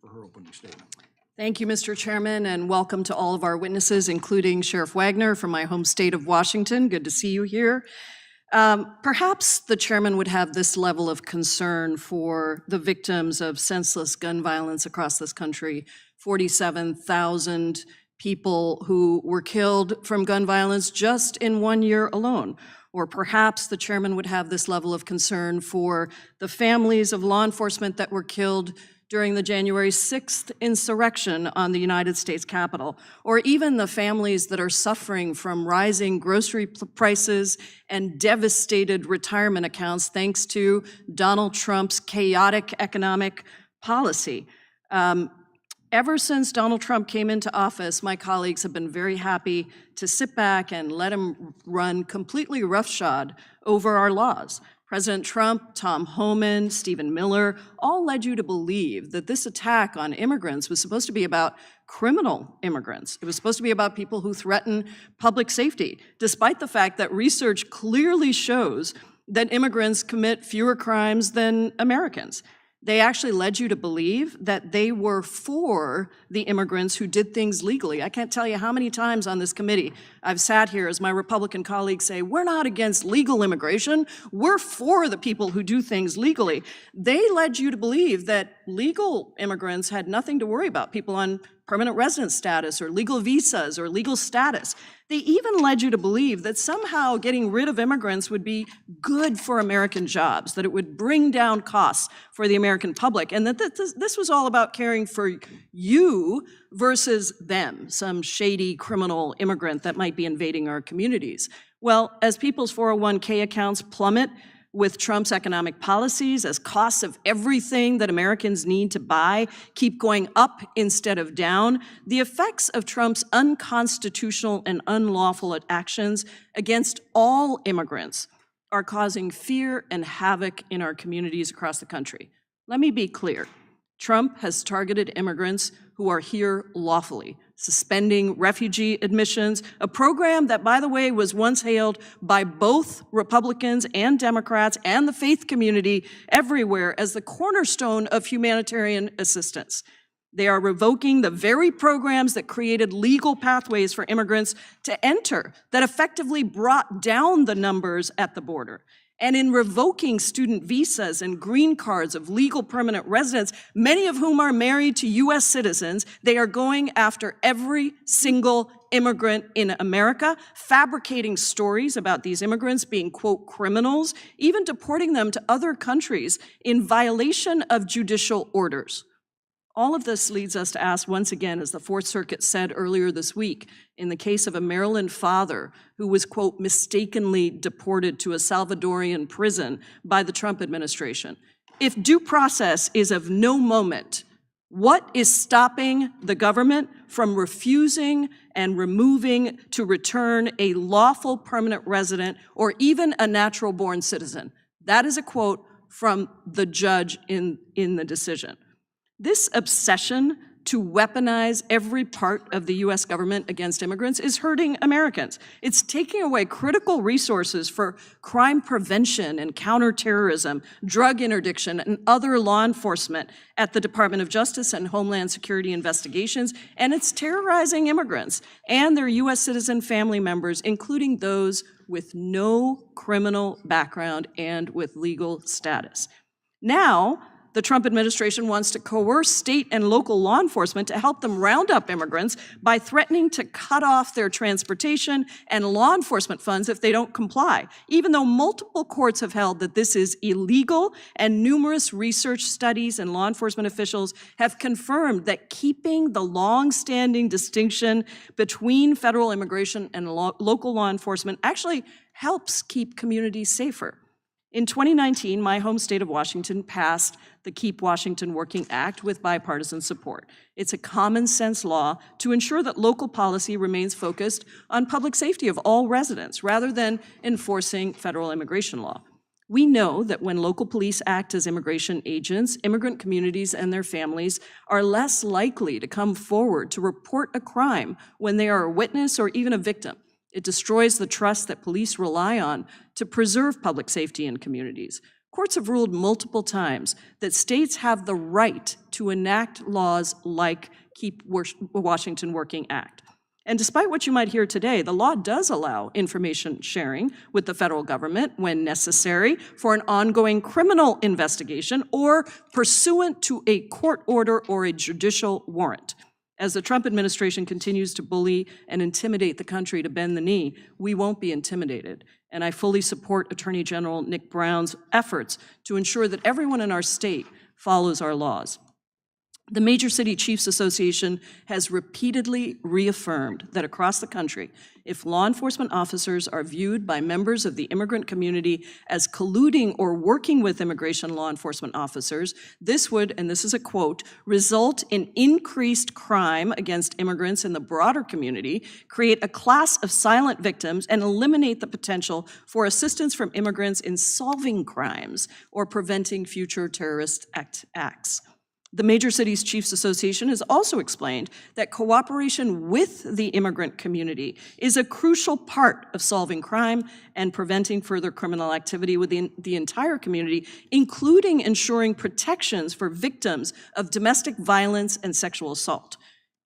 for her opening statement. Thank you, Mr. Chairman, and welcome to all of our witnesses, including Sheriff Wagner from my home state of Washington. Good to see you here. Perhaps the chairman would have this level of concern for the victims of senseless gun violence across this country. 47,000 people who were killed from gun violence just in 1 year alone. Or perhaps the chairman would have this level of concern for the families of law enforcement that were killed during the January 6th insurrection on the United States Capitol, or even the families that are suffering from rising grocery prices and devastated retirement accounts thanks to Donald Trump's chaotic economic policy. Ever since Donald Trump came into office, my colleagues have been very happy to sit back and let him run completely roughshod over our laws. President Trump, Tom Homan, Stephen Miller, all led you to believe that this attack on immigrants was supposed to be about criminal immigrants. It was supposed to be about people who threaten public safety, despite the fact that research clearly shows that immigrants commit fewer crimes than Americans. They actually led you to believe that they were for the immigrants who did things legally. I can't tell you how many times on this committee I've sat here as my Republican colleagues say, we're not against legal immigration, we're for the people who do things legally. They led you to believe that legal immigrants had nothing to worry about, people on permanent residence status or legal visas or legal status. They even led you to believe that somehow getting rid of immigrants would be good for American jobs, that it would bring down costs for the American public, and that this was all about caring for you versus them, some shady criminal immigrant that might be invading our communities. Well, as people's 401k accounts plummet with Trump's economic policies, as costs of everything that Americans need to buy keep going up instead of down, the effects of Trump's unconstitutional and unlawful actions against all immigrants are causing fear and havoc in our communities across the country. Let me be clear. Trump has targeted immigrants who are here lawfully, suspending refugee admissions, a program that, by the way, was once hailed by both Republicans and Democrats and the faith community everywhere as the cornerstone of humanitarian assistance. They are revoking the very programs that created legal pathways for immigrants to enter, that effectively brought down the numbers at the border. And in revoking student visas and green cards of legal permanent residents, many of whom are married to US citizens, they are going after every single immigrant in America, fabricating stories about these immigrants being, quote, criminals, even deporting them to other countries in violation of judicial orders. All of this leads us to ask once again, as the Fourth Circuit said earlier this week, in the case of a Maryland father who was, quote, mistakenly deported to a Salvadorian prison by the Trump administration. If due process is of no moment, what is stopping the government from refusing and removing to return a lawful permanent resident or even a natural-born citizen? That is a quote from the judge in the decision. This obsession to weaponize every part of the US government against immigrants is hurting Americans. It's taking away critical resources for crime prevention and counterterrorism, drug interdiction, and other law enforcement at the Department of Justice and Homeland Security investigations, and it's terrorizing immigrants and their US citizen family members, including those with no criminal background and with legal status. Now, the Trump administration wants to coerce state and local law enforcement to help them round up immigrants by threatening to cut off their transportation and law enforcement funds if they don't comply, even though multiple courts have held that this is illegal, and numerous research studies and law enforcement officials have confirmed that keeping the long-standing distinction between federal immigration and local law enforcement actually helps keep communities safer. In 2019, my home state of Washington passed the Keep Washington Working Act with bipartisan support. It's a common sense law to ensure that local policy remains focused on public safety of all residents rather than enforcing federal immigration law. We know that when local police act as immigration agents, immigrant communities and their families are less likely to come forward to report a crime when they are a witness or even a victim. It destroys the trust that police rely on to preserve public safety in communities. Courts have ruled multiple times that states have the right to enact laws like Keep Washington Working Act. And despite what you might hear today, the law does allow information sharing with the federal government when necessary for an ongoing criminal investigation or pursuant to a court order or a judicial warrant. As the Trump administration continues to bully and intimidate the country to bend the knee, we won't be intimidated. And I fully support Attorney General Nick Brown's efforts to ensure that everyone in our state follows our laws. The Major City Chiefs Association has repeatedly reaffirmed that across the country, if law enforcement officers are viewed by members of the immigrant community as colluding or working with immigration law enforcement officers, this would, and this is a quote, result in increased crime against immigrants in the broader community, create a class of silent victims, and eliminate the potential for assistance from immigrants in solving crimes or preventing future terrorist acts. The Major Cities Chiefs Association has also explained that cooperation with the immigrant community is a crucial part of solving crime and preventing further criminal activity within the entire community, including ensuring protections for victims of domestic violence and sexual assault.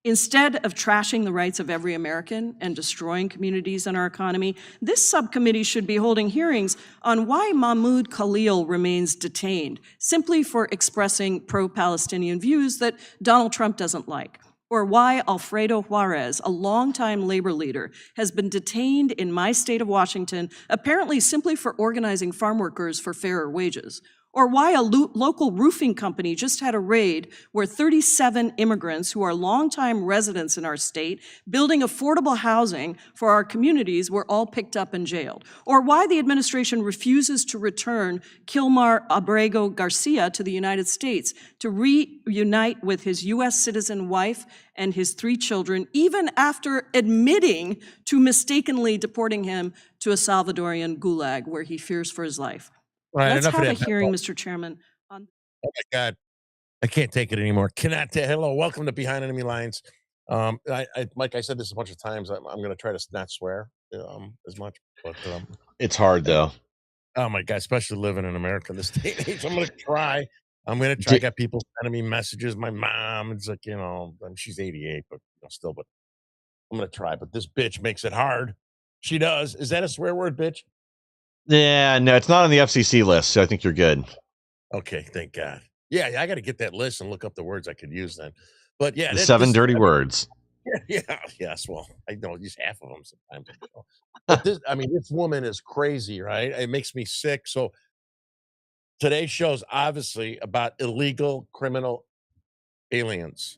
Instead of trashing the rights of every American and destroying communities in our economy, this subcommittee should be holding hearings on why Mahmoud Khalil remains detained, simply for expressing pro-Palestinian views that Donald Trump doesn't like, or why Alfredo Juarez, a longtime labor leader, has been detained in my state of Washington, apparently simply for organizing farm workers for fairer wages. Or why a local roofing company just had a raid where 37 immigrants who are longtime residents in our state building affordable housing for our communities were all picked up and jailed. Or why the administration refuses to return Kilmar Abrego Garcia to the United States to reunite with his US citizen wife and his 3 children, even after admitting to mistakenly deporting him to a Salvadorian gulag where he fears for his life. Right, Let's enough of have a that. hearing, Mr. Chairman. On Oh my God, I can't take it anymore. Cannot. Hello, welcome to Behind Enemy Lines. Like I said this a bunch of times. I'm going to try to not swear as much, but It's hard though. oh my God, especially living in America in this day and age. I'm going to try. I got people sending me messages. My mom, it's like, she's 88, but still, but I'm going to try. But this bitch makes it hard. She does. Is that a swear word, bitch? Yeah, no, it's not on the FCC list, so I think you're good. Okay, thank God. Yeah, I got to get that list and look up the words I could use then. But yeah, The 7 dirty words. Yes. Well, I know use half of them sometimes. But this woman is crazy, right? It makes me sick. So today's show is obviously about illegal criminal aliens.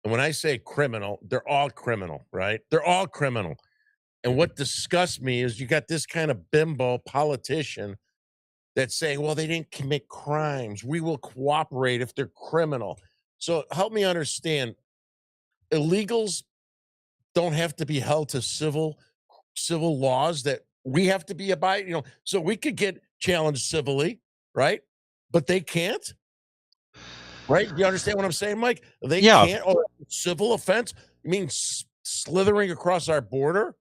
And when I say criminal, they're all criminal, right? They're all criminal. And what disgusts me is you got this kind of bimbo politician that's saying, well, they didn't commit crimes. We will cooperate if they're criminal. So help me understand. Illegals don't have to be held to civil laws that we have to be abiding, so we could get challenged civilly, right? But they can't, right? You understand what I'm saying, Mike? They can't. Oh, civil offense? You mean slithering across our border?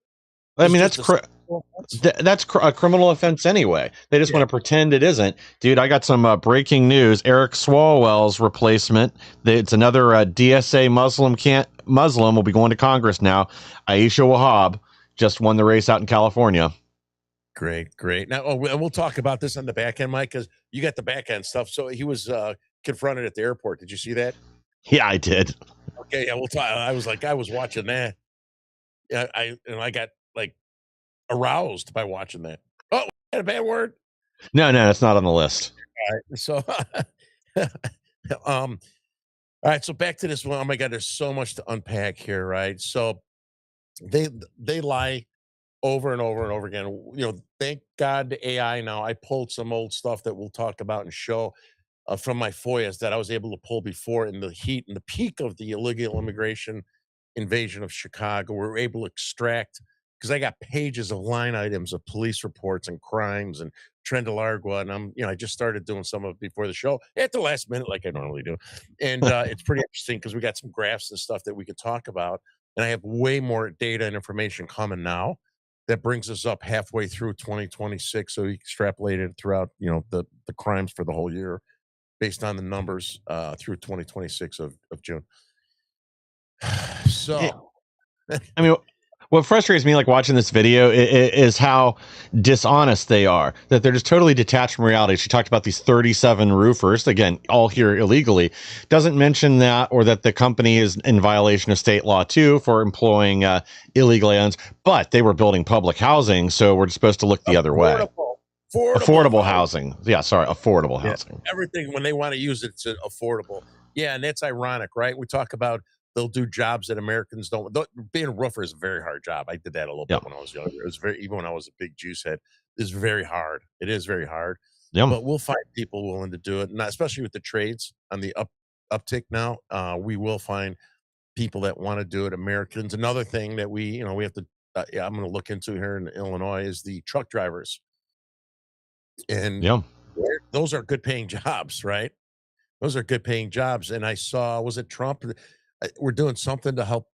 I mean, that's a criminal offense anyway. They just want to pretend it isn't. Dude, I got some breaking news. Eric Swalwell's replacement. It's another DSA Muslim will be going to Congress now. Aisha Wahab just won the race out in California. Great. Now, and we'll talk about this on the back end, Mike, because you got the back end stuff. So he was confronted at the airport. Did you see that? Yeah, I did. Okay, yeah, we'll talk. I was watching that. Yeah, I got aroused by watching that. Oh, had a bad word? No, it's not on the list. All right, so all right, so back to this one. Oh my God, there's so much to unpack here, right? So they lie over and over and over again. Thank God to AI now. I pulled some old stuff that we'll talk about and show from my FOIAs that I was able to pull before in the heat and the peak of the illegal immigration invasion of Chicago. We were able to extract, because I got pages of line items of police reports and crimes and Trend Largua, and I just started doing some of it before the show at the last minute, like I normally do. And it's pretty interesting because we got some graphs and stuff that we could talk about. And I have way more data and information coming now. that brings us up halfway through 2026. So you extrapolate it throughout, the crimes for the whole year based on the numbers through 2026 of June. It, So, I mean, what frustrates me, like watching this video, is how dishonest they are. That they're just totally detached from reality. She talked about these 37 roofers, again, all here illegally. Doesn't mention that, or that the company is in violation of state law too for employing illegal aliens. But they were building public housing, so we're supposed to look the other way. affordable, affordable Affordable house. housing. Yeah, sorry, affordable Yeah, housing. everything when they wanna use it, it's affordable. Yeah, and that's ironic, right? We talk about they'll do jobs that Americans don't being a roofer is a very hard job. I did that a little Yeah. bit when I was younger. It was very even when I was a big juice head, it's very hard. It is very hard, Yeah. but we'll find people willing to do it, and especially with the trades on the uptick now, we will find people that wanna do it, Americans. Another thing that we have to, yeah, I'm gonna look into here in Illinois is the truck drivers, and Yeah. those are good paying jobs, right? Those are good paying jobs, and I saw was it Trump? We're doing something to help,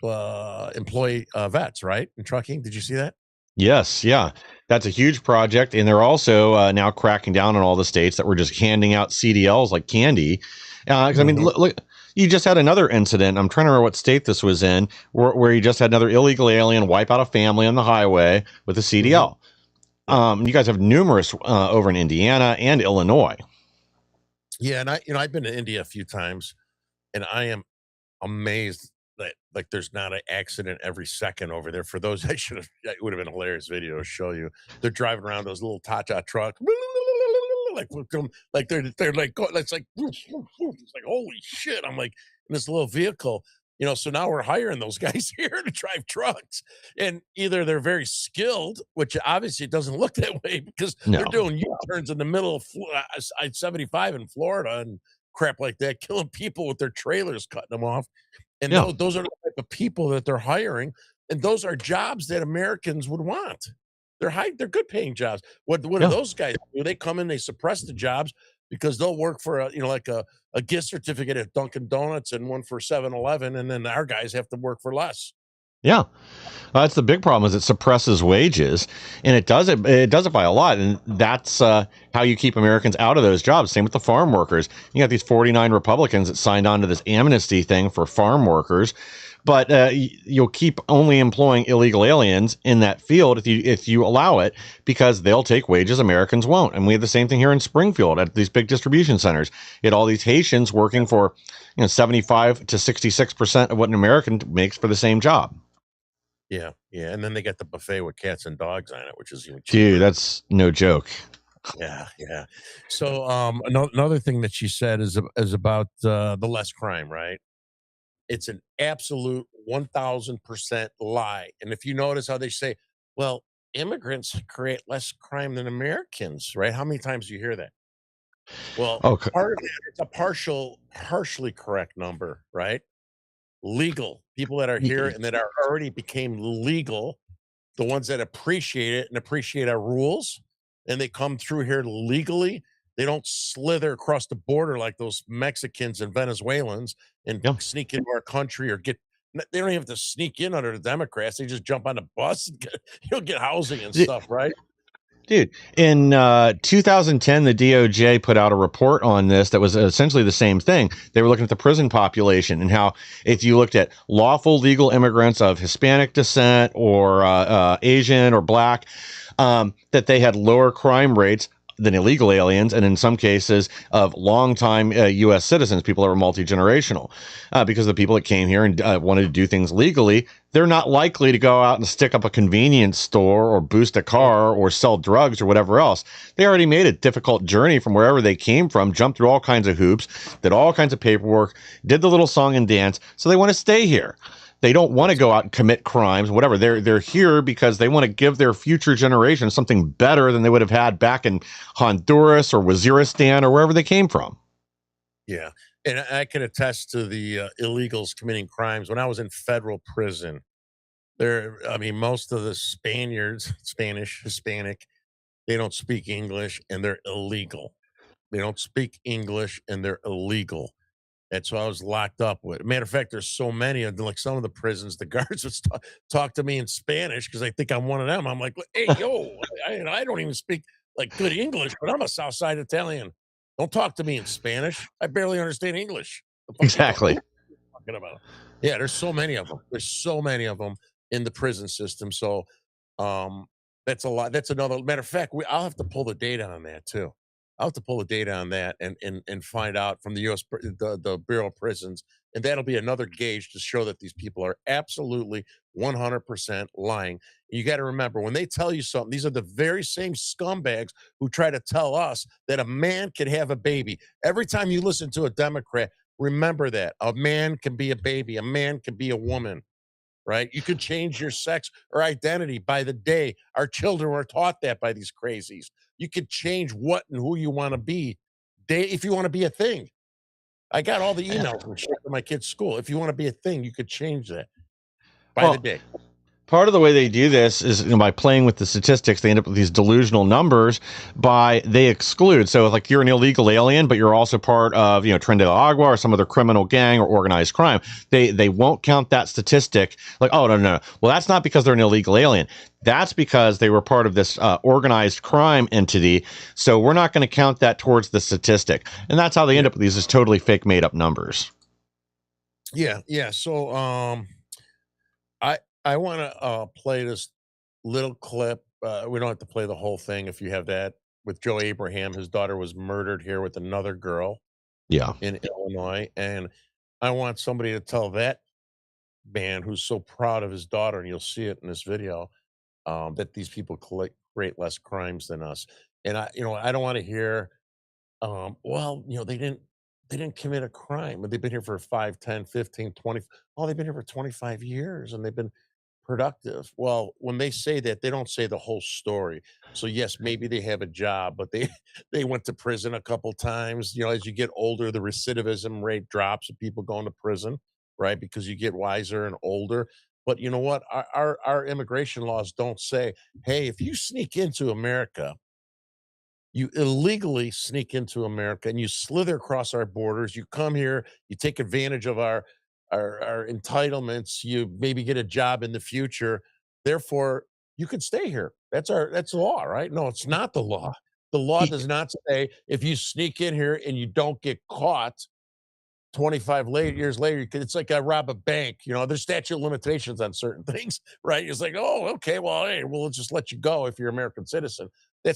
employ, vets, right, in trucking, did you see that? Yes, yeah, that's a huge project, and they're also now cracking down on all the states that were just handing out CDLs like candy. Because I mean, Mhm, look, you just had another incident. I'm trying to remember what state this was in, where you just had another illegal alien wipe out a family on the highway with a mhm, CDL. yeah. You guys have numerous over in Indiana and Illinois. Yeah, and I've been to India a few times, and I am amazed that, like, there's not an accident every second over there. For those I should have it would have been a hilarious video to show you. They're driving around those little Tata trucks, like, with them like, they're, like, go it's like, it's like, "Holy shit." I'm like, "In this little vehicle," so now we're hiring those guys here to drive trucks, and either they're very skilled, which obviously it doesn't look that way because they're No, doing U-turns in the middle of I-75 in Florida and crap like that, killing people with their trailers, cutting them off. And yeah, those are the type of people that they're hiring, and those are jobs that Americans would want. They're good paying jobs. What do yeah. those guys do? They come in, they suppress the jobs because they'll work for like a gift certificate at Dunkin' Donuts and one for 7-Eleven, and then our guys have to work for less. Yeah, that's the big problem is it suppresses wages, and it does it by a lot, and that's how you keep Americans out of those jobs. Same with the farm workers. You got these 49 Republicans that signed on to this amnesty thing for farm workers, but you'll keep only employing illegal aliens in that field if you allow it, because they'll take wages Americans won't. And we have the same thing here in Springfield at these big distribution centers. You had all these Haitians working for 75 to 66% of what an American makes for the same job. Yeah, yeah, and then they got the buffet with cats and dogs on it, which is even Dude, cheaper. that's no joke. Yeah, yeah. So, another thing that she said is about the less crime, right? It's an absolute 1000% lie. And if you notice how they say, well, immigrants create less crime than Americans, right? How many times do you hear that? Well, Okay. part of that is a partially correct number, right? Legal people that are Y- here y- and that are already became legal, the ones that appreciate it and appreciate our rules, and they come through here legally. They don't slither across the border like those Mexicans and Venezuelans and Yeah. sneak into our country or get. They don't even have to sneak in under the Democrats. They just jump on the bus and get housing and D- stuff, right? Dude, in 2010, the DOJ put out a report on this that was essentially the same thing. They were looking at the prison population and how, if you looked at lawful legal immigrants of Hispanic descent or Asian or Black, that they had lower crime rates than illegal aliens, and in some cases of longtime U.S. citizens, people that were multi-generational, because the people that came here and wanted to do things legally, they're not likely to go out and stick up a convenience store or boost a Mm, car or sell drugs or whatever else. They already made a difficult journey from wherever they came from, jumped through all kinds of hoops, did all kinds of paperwork, did the little song and dance, so they want to stay here. They don't want to that's go out and commit crimes, whatever. They're here because they want to give their future generation something better than they would have had back in Honduras or Waziristan or wherever they came from. yeah. And I can attest to the illegals committing crimes. When I was in federal prison, I mean, most of the Spaniards, Spanish, Hispanic, they don't speak English and they're illegal. They don't speak English and they're illegal. And so I was locked up with. Matter of fact, there's so many of them. Like some of the prisons, the guards would talk to me in Spanish because I think I'm one of them. I'm like, hey, yo, I don't even speak like good English, but I'm a Southside Italian. Don't talk to me in Spanish. I barely understand English. The fuck you Exactly. talking about? Yeah, there's so many of them. There's so many of them in the prison system. So um, that's a lot. That's another matter of fact. I'll have to pull the data on that too. I'll have to pull the data on that and find out from the U.S. The Bureau of Prisons, and that'll be another gauge to show that these people are absolutely 100% lying. You got to remember when they tell you something, these are the very same scumbags who try to tell us that a man can have a baby. Every time you listen to a Democrat, remember that a man can be a baby, a man can be a woman, right? You could change your sex or identity by the day. Our children were taught that by these crazies. You could change what and who you want to be. If you want to be a thing. I got all the emails and shit to my kids' school. If you want to be a thing, you could change that by the Well, day. part of the way they do this is, by playing with the statistics. They end up with these delusional numbers by they exclude. So like you're an illegal alien, but you're also part of, Tren de la Agua or some other criminal gang or organized crime. They won't count that statistic. Like, oh, no. Well, that's not because they're an illegal alien. That's because they were part of this organized crime entity. So we're not going to count that towards the statistic. And that's how they end Yeah. up with these totally fake made up numbers. Yeah. So I want to play this little clip. We don't have to play the whole thing if you have that with Joe Abraham. His daughter was murdered here with another girl Yeah. in Illinois, and I want somebody to tell that man who's so proud of his daughter, and you'll see it in this video, that these people create less crimes than us. And I don't want to hear, well, they didn't commit a crime, but they've been here for 5, 10, 15, 20. Oh, they've been here for 25 years and they've been productive. Well, when they say that, they don't say the whole story. So yes, maybe they have a job, but they they went to prison a couple times. As you get older, the recidivism rate drops of people going to prison, right? Because you get wiser and older. But you know what? Our immigration laws don't say, hey, if you sneak into America, you illegally sneak into America and you slither across our borders. You come here, you take advantage of our entitlements, you maybe get a job in the future. Therefore, you can stay here. That's the law, right? No, it's not the law. The law does not say if you sneak in here and you don't get caught, 25 years later, it's like I rob a bank. There's statute of limitations on certain things, right? It's like, oh, okay, well, hey, we'll just let you go if you're an American citizen.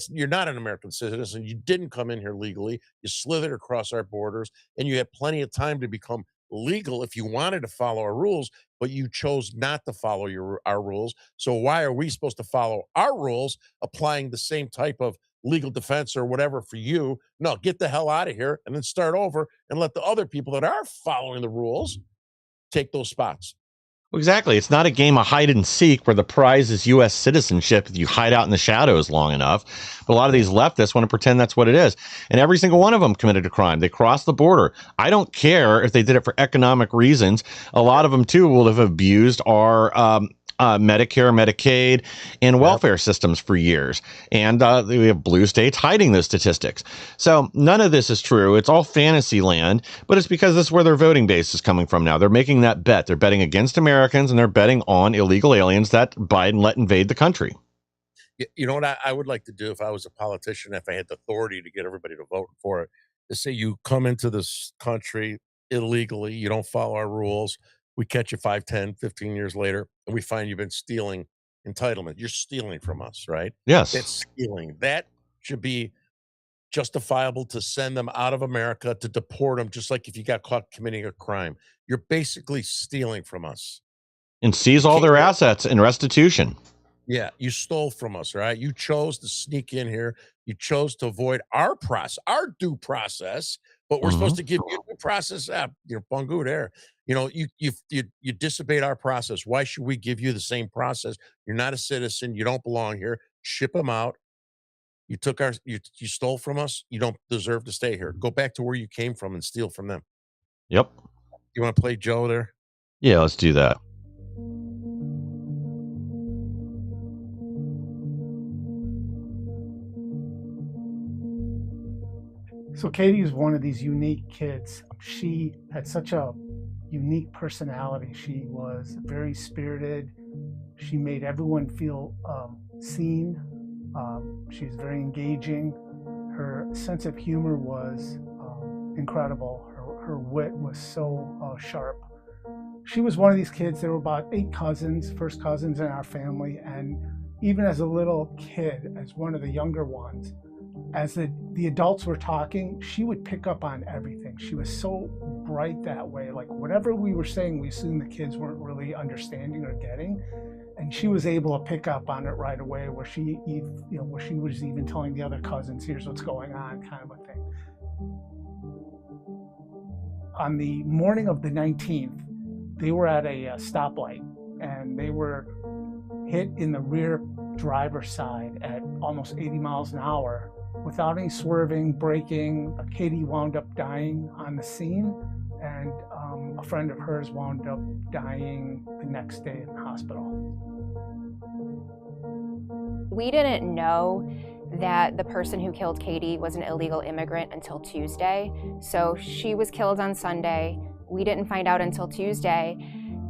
You're not an American citizen. You didn't come in here legally. You slithered across our borders, and you had plenty of time to become legal if you wanted to follow our rules, but you chose not to follow our rules. So why are we supposed to follow our rules, applying the same type of legal defense or whatever for you? No, get the hell out of here and then start over and let the other people that are following the rules take those spots. Exactly. It's not a game of hide and seek where the prize is U.S. citizenship if you hide out in the shadows long enough. But a lot of these leftists want to pretend that's what it is. And every single one of them committed a crime. They crossed the border. I don't care if they did it for economic reasons. A lot of them, too, will have abused our Medicare, Medicaid, and welfare systems for years. And we have blue states hiding those statistics. So none of this is true. It's all fantasy land, but it's because this is where their voting base is coming from now. They're making that bet. They're betting against Americans, and they're betting on illegal aliens that Biden let invade the country. You know what I would like to do if I was a politician, if I had the authority to get everybody to vote for it, to say you come into this country illegally, you don't follow our rules, we catch you 5, 10, 15 years later, and we find you've been stealing entitlement. You're stealing from us, right? Yes. That's stealing. That should be justifiable to send them out of America, to deport them, just like if you got caught committing a crime. You're basically stealing from us. And seize You all came their here. assets in restitution. Yeah, you stole from us, right? You chose to sneak in here. You chose to avoid our process, our due process, but we're supposed Mhm. to give you due process. Bungu there. You disobeyed our process. Why should we give you the same process? You're not a citizen. You don't belong here. Ship them out. You stole from us. You don't deserve to stay here. Go back to where you came from and steal from them. Yep. You want to play Joe there? Yeah, let's do that. So Katie is one of these unique kids. She had such a unique personality. She was very spirited. She made everyone feel seen. She's very engaging. Her sense of humor was incredible. Her wit was so sharp. She was one of these kids. There were about 8 cousins, first cousins in our family. And even as a little kid, as one of the younger ones, as the adults were talking, she would pick up on everything. She was so bright that way. Like whatever we were saying, we assumed the kids weren't really understanding or getting. And she was able to pick up on it right away, where she was even telling the other cousins, here's what's going on, kind of a thing. On the morning of the 19th, they were at a stoplight, and they were hit in the rear driver's side at almost 80 miles an hour without any swerving, braking. Katie wound up dying on the scene, and a friend of hers wound up dying the next day in the hospital. We didn't know that the person who killed Katie was an illegal immigrant until Tuesday. So she was killed on Sunday. We didn't find out until Tuesday.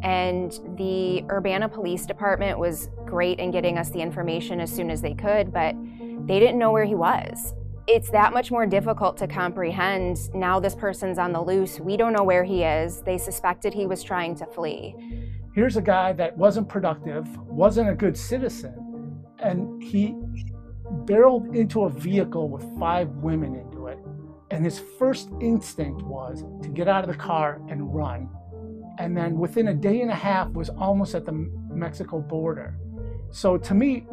And the Urbana Police Department was great in getting us the information as soon as they could, but they didn't know where he was. It's that much more difficult to comprehend. Now this person's on the loose. We don't know where he is. They suspected he was trying to flee. Here's a guy that wasn't productive, wasn't a good citizen, and he barreled into a vehicle with 5 women into it. And his first instinct was to get out of the car and run. And then within a day and a half was almost at the Mexico border. So to me,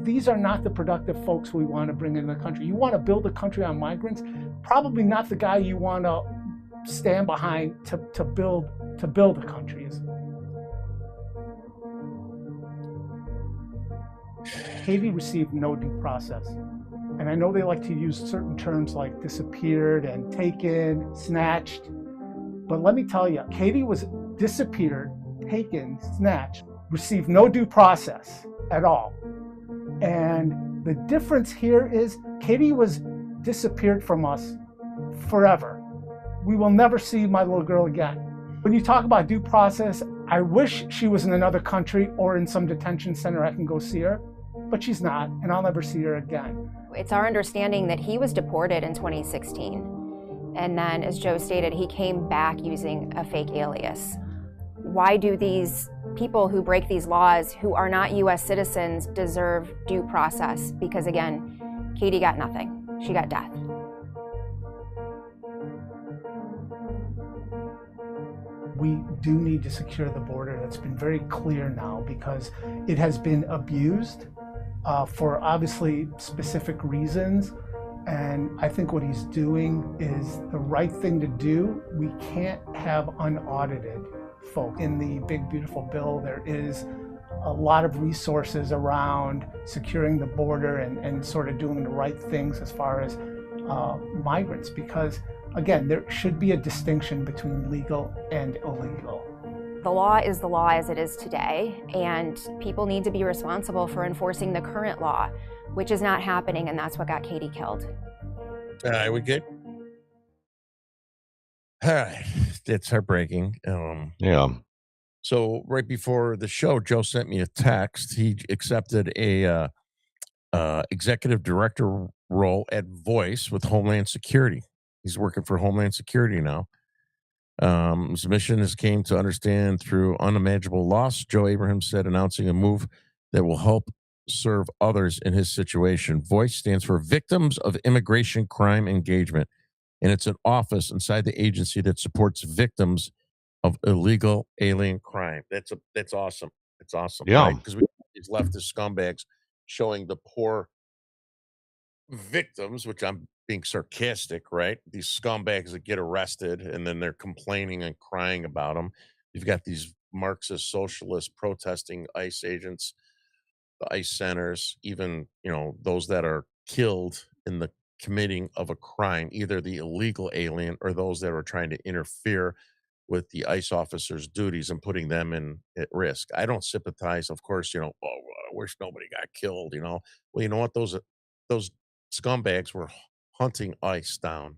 these are not the productive folks we want to bring into the country. You want to build a country on migrants, probably not the guy you want to stand behind to build a country. Katie received no due process. And I know they like to use certain terms like disappeared and taken, snatched. But let me tell you, Katie was disappeared, taken, snatched, received no due process at all. And the difference here is Katie was disappeared from us forever. We will never see my little girl again. When you talk about due process, I wish she was in another country or in some detention center I can go see her, but she's not, and I'll never see her again. It's our understanding that he was deported in 2016. And then, as Joe stated, he came back using a fake alias. Why do these people who break these laws, who are not US citizens, deserve due process? Because again, Katie got nothing. She got death. We do need to secure the border. That's been very clear now because it has been abused for obviously specific reasons. And I think what he's doing is the right thing to do. We can't have unaudited folk. In the big, beautiful bill, there is a lot of resources around securing the border and sort of doing the right things as far as migrants, because again, there should be a distinction between legal and illegal. The law is the law as it is today, and people need to be responsible for enforcing the current law, which is not happening, and that's what got Katie killed. All right, we good? All right, it's heartbreaking. Yeah. So right before the show, Joe sent me a text. He accepted a executive director role at Voice with Homeland Security. He's working for Homeland Security now. His mission has came to understand through unimaginable loss. Joe Abraham said, announcing a move that will help serve others in his situation. Voice stands for Victims of Immigration Crime Engagement, and it's an office inside the agency that supports victims of illegal alien crime. That's awesome. It's awesome, Yeah. right? Because we have these leftist scumbags showing the poor victims, which I'm being sarcastic, right? These scumbags that get arrested and then they're complaining and crying about them. You've got these Marxist socialists protesting ICE agents, the ICE centers, even, those that are killed in the committing of a crime, either the illegal alien or those that are trying to interfere with the ICE officers' duties and putting them at risk. I don't sympathize, of course, oh, I wish nobody got killed, Well, you know what? Those scumbags were hunting ICE down.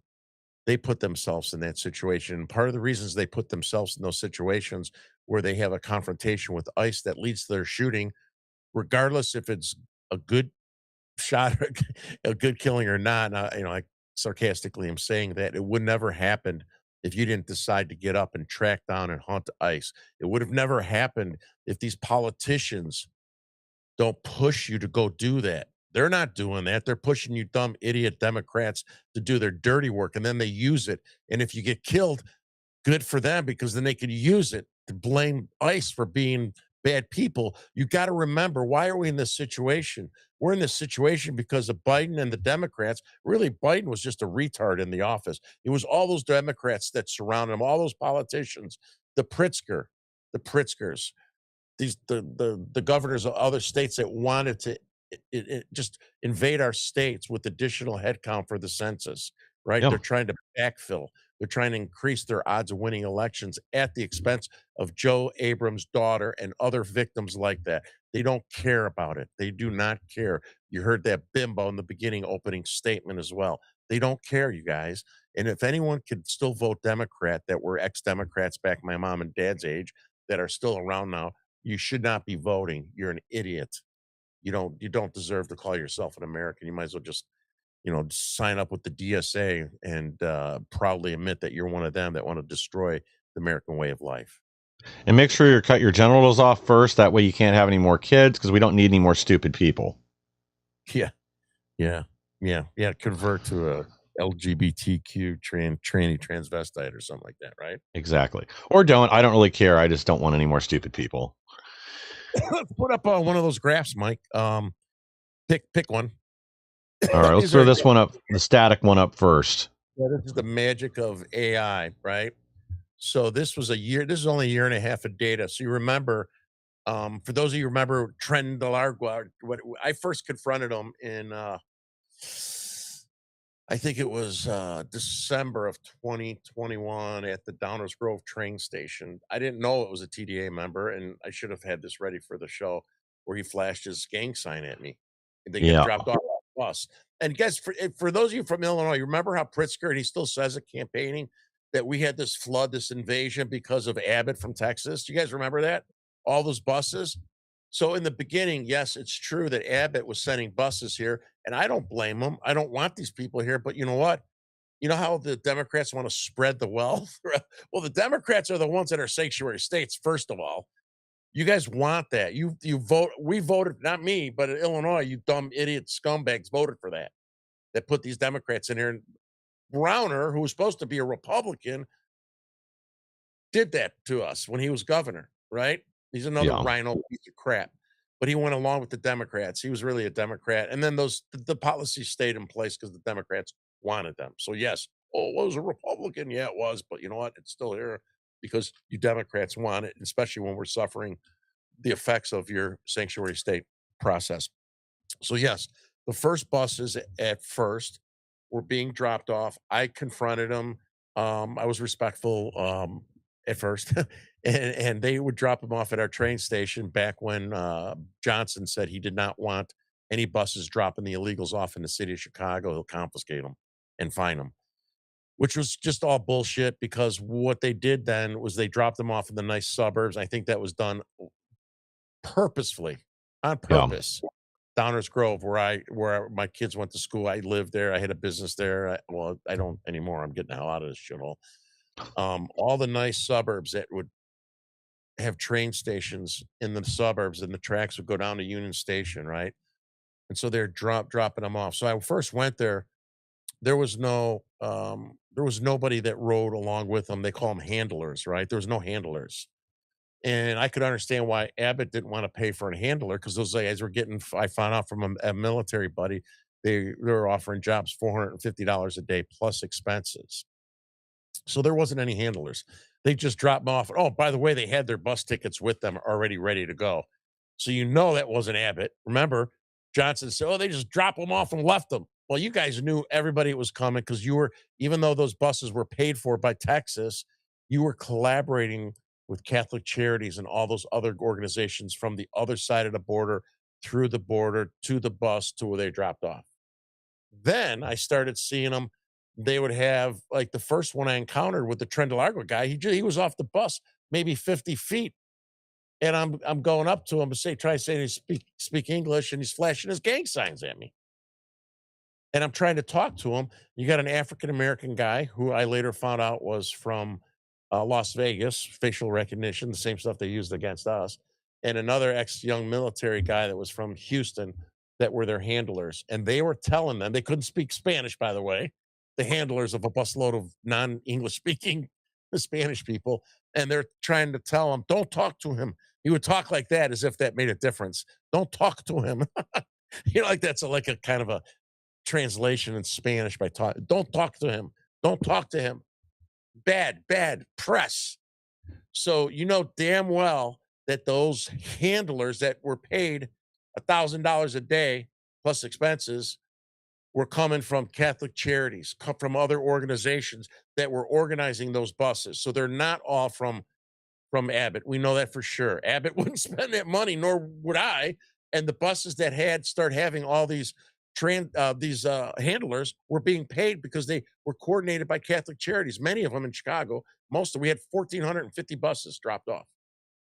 They put themselves in that situation. And part of the reasons they put themselves in those situations where they have a confrontation with ICE that leads to their shooting, regardless if it's a good shot, or a good killing or not. I sarcastically am saying that it would never happen if you didn't decide to get up and track down and hunt ICE. It would have never happened if these politicians don't push you to go do that. They're not doing that. They're pushing you dumb idiot Democrats to do their dirty work, and then they use it. And if you get killed, good for them, because then they could use it to blame ICE for being bad people. You got to remember, why are we in this situation? We're in this situation because of Biden and the Democrats. Really, Biden was just a retard in the office. It was all those Democrats that surrounded him, all those politicians, the Pritzker, the Pritzkers, the governors of other states that wanted to just invade our states with additional headcount for the census, right? Yeah. They're trying to backfill. They're trying to increase their odds of winning elections at the expense of Joe Abrams' daughter and other victims like that. They don't care about it. They do not care. You heard that bimbo in the beginning opening statement as well. They don't care, you guys. And if anyone could still vote Democrat that were ex-Democrats back my mom and dad's age that are still around now, you should not be voting. You're an idiot. You don't deserve to call yourself an American. You might as well just, sign up with the DSA and proudly admit that you're one of them that want to destroy the American way of life. And make sure you cut your genitals off first. That way you can't have any more kids, because we don't need any more stupid people. Yeah, yeah, yeah, yeah. Convert to a LGBTQ tranny transvestite or something like that, right? Exactly. Or don't. I don't really care. I just don't want any more stupid people. Let's put up one of those graphs, Mike. Pick one. All right, let's Is there throw a this one up, the static one up first. Yeah, this is the magic of AI, right? So this was a year. This is only a year and a half of data. So you remember, for those of you who remember Trent DeLargue, what I first confronted him in, I think it was December of 2021 at the Downers Grove train station. I didn't know it was a TDA member, and I should have had this ready for the show, where he flashed his gang sign at me. They get Yeah. dropped off the bus. And guys, for those of you from Illinois, you remember how Pritzker, and he still says it campaigning, that we had this flood, this invasion because of Abbott from Texas. You guys remember that? All those buses. So in the beginning, yes, it's true that Abbott was sending buses here, and I don't blame them. I don't want these people here, but you know what? You know how the Democrats want to spread the wealth? Well, the Democrats are the ones that are sanctuary states, first of all. You guys want that. You vote. We voted, not me, but in Illinois, you dumb idiot scumbags voted for that. That put these Democrats in here. And Browner, who was supposed to be a Republican, did that to us when he was governor, right? He's another Yeah. rhino piece of crap. But he went along with the Democrats. He was really a Democrat. And then the policies stayed in place because the Democrats wanted them. So yes, oh, it was a Republican. Yeah, it was. But you know what? It's still here because you Democrats want it, especially when we're suffering the effects of your sanctuary state process. So yes, the first buses at first were being dropped off. I confronted them. I was respectful at first, and they would drop them off at our train station back when Johnson said he did not want any buses dropping the illegals off in the city of Chicago. He'll confiscate them and fine them, which was just all bullshit, because what they did then was they dropped them off in the nice suburbs. I think that was done purposefully, on Yeah. purpose. Downers Grove, where my kids went to school. I lived there. I had a business there. Well, I don't anymore. I'm getting the hell out of this shithole. All the nice suburbs that would have train stations in the suburbs, and the tracks would go down to Union Station, right? And so they're dropping them off. So I first went there. There was nobody that rode along with them. They call them handlers, right? There was no handlers. And I could understand why Abbott didn't want to pay for a handler, because those guys were getting, I found out from a military buddy, they were offering jobs $450 a day plus expenses. So there wasn't any handlers. They just dropped them off. Oh, by the way, they had their bus tickets with them already ready to go. So you know that wasn't Abbott. Remember, Johnson said, oh, they just dropped them off and left them. Well, you guys knew everybody was coming, because you were, even though those buses were paid for by Texas, you were collaborating with Catholic Charities and all those other organizations from the other side of the border, through the border, to the bus, to where they dropped off. Then I started seeing them. They would have like the first one I encountered with the Trendelargo guy. He was off the bus maybe 50 feet, and I'm going up to him to try to say to speak English, and he's flashing his gang signs at me. And I'm trying to talk to him. You got an African American guy who I later found out was from Las Vegas, facial recognition, the same stuff they used against us, and another ex young military guy that was from Houston that were their handlers. And they were telling them they couldn't speak Spanish, by the way, the handlers of a busload of non English speaking Spanish people. And they're trying to tell them, don't talk to him. He would talk like that as if that made a difference. Don't talk to him. Like that's like a kind of a translation in Spanish by talk. Don't talk to him. Don't talk to him. Bad press. So you know damn well that those handlers that were paid $1,000 a day plus expenses were coming from Catholic charities, come from other organizations that were organizing those buses. So they're not all from Abbott. We know that for sure. Abbott wouldn't spend that money, nor would I. And the buses that had start having all these handlers were being paid because they were coordinated by Catholic charities. Many of them in Chicago. Most of we had 1,450 buses dropped off.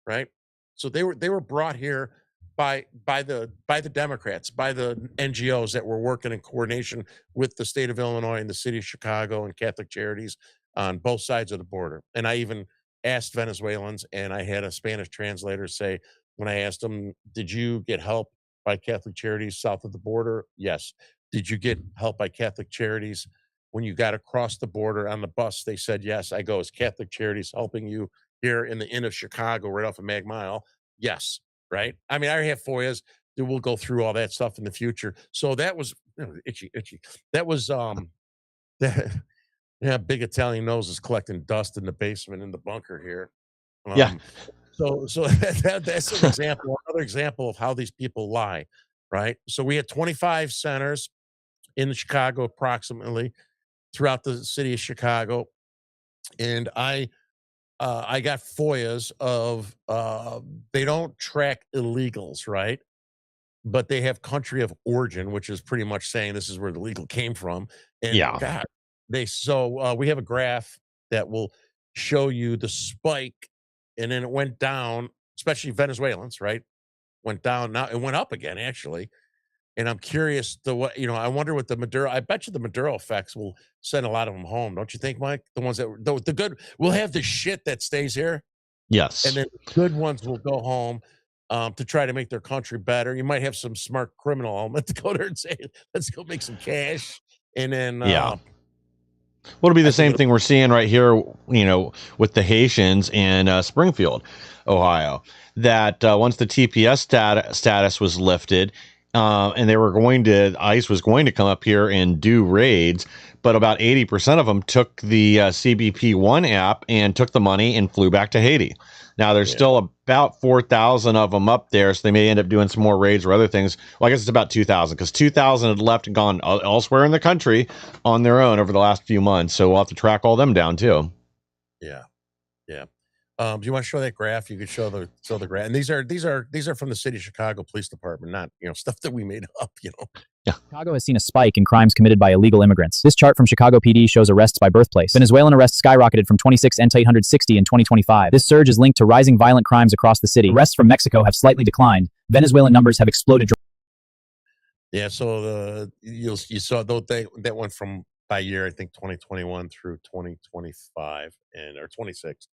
Right. So they were brought here by the Democrats, by the NGOs that were working in coordination with the state of Illinois and the city of Chicago and Catholic charities on both sides of the border. And I even asked Venezuelans, and I had a Spanish translator say, when I asked them, did you get help by Catholic charities south of the border? Yes. Did you get help by Catholic charities when you got across the border on the bus? They said yes. I go, is Catholic charities helping you here in the Inn of Chicago, right off of Mag Mile? Yes. Right. I mean, I already have FOIAs. We'll go through all that stuff in the future. So that was itchy. That was that, yeah, big Italian nose is collecting dust in the basement in the bunker here. Yeah. So that's an example, another example of how these people lie, right? So we had 25 centers in Chicago, approximately throughout the city of Chicago, and I got FOIAs of they don't track illegals, right? But they have country of origin, which is pretty much saying this is where the legal came from. And Yeah. God, we have a graph that will show you the spike, and then it went down, especially Venezuelans, right? Went down. Now it went up again, actually. And I'm curious to what, I wonder what the Maduro, I bet you the Maduro effects will send a lot of them home. Don't you think, Mike? The ones that the good, we'll have the shit that stays here, Yes. and then the good ones will go home to try to make their country better. You might have some smart criminal element to go there and say, let's go make some cash. And then, Yeah. Well, it'll be the same thing we're seeing right here, with the Haitians in Springfield, Ohio, that once the TPS status was lifted, and ICE was going to come up here and do raids, but about 80% of them took the CBP One app and took the money and flew back to Haiti. Now, there's still about 4,000 of them up there, so they may end up doing some more raids or other things. Well, I guess it's about 2,000, because 2,000 had left and gone elsewhere in the country on their own over the last few months, so we'll have to track all them down, too. Yeah. Do you want to show that graph? You could show the graph. And these are from the city of Chicago Police Department, not stuff that we made up. Yeah. Chicago has seen a spike in crimes committed by illegal immigrants. This chart from Chicago PD shows arrests by birthplace. Venezuelan arrests skyrocketed from 26 to 860 in 2025. This surge is linked to rising violent crimes across the city. Arrests from Mexico have slightly declined. Venezuelan numbers have exploded. Yeah. So you saw that went from by year, I think 2021 through 2025 or 26.